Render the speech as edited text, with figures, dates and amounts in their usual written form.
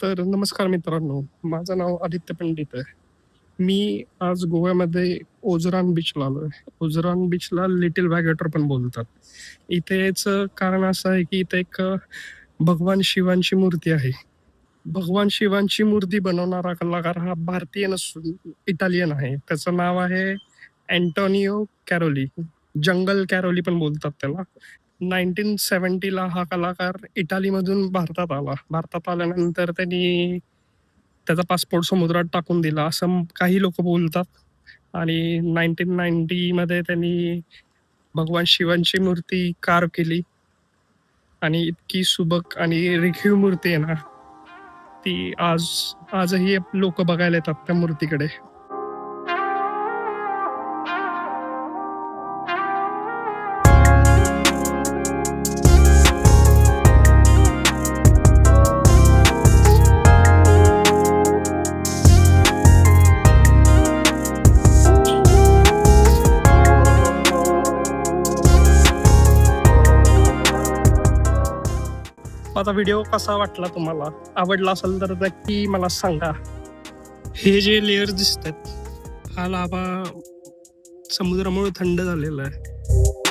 तर नमस्कार मित्रांनो, माझं नाव आदित्य पंडित आहे. मी आज गोव्यामध्ये ओझरान बीचला आलोय. ओझरान बीचला लिटिल वॅगेटर पण बोलतात. इथे याचं कारण असं आहे की इथे एक भगवान शिवांची मूर्ती आहे. भगवान शिवांची मूर्ती बनवणारा कलाकार हा भारतीय नसून इटालियन आहे. त्याचं नाव आहे अँटोनियो कॅरोली. जंगल कॅरोली पण बोलतात त्याला. 1970ला हा कलाकार इटालीमधून भारतात आला. भारतात आल्यानंतर त्यांनी त्याचा पासपोर्ट समुद्रात टाकून दिला, असं काही लोकं बोलतात. आणि 1990 मध्ये त्यांनी भगवान शिवांची मूर्ती कार्व्ह केली आणि इतकी सुबक आणि रेखीव मूर्ती आहे ना, ती आजही लोकं बघायला येतात त्या मूर्तीकडे. माझा व्हिडिओ कसा वाटला तुम्हाला? आवडला असेल तर नक्की मला सांगा. हे जे लेयर्स दिसतात, हा लाव्हा समुद्रामुळे थंड झालेला आहे.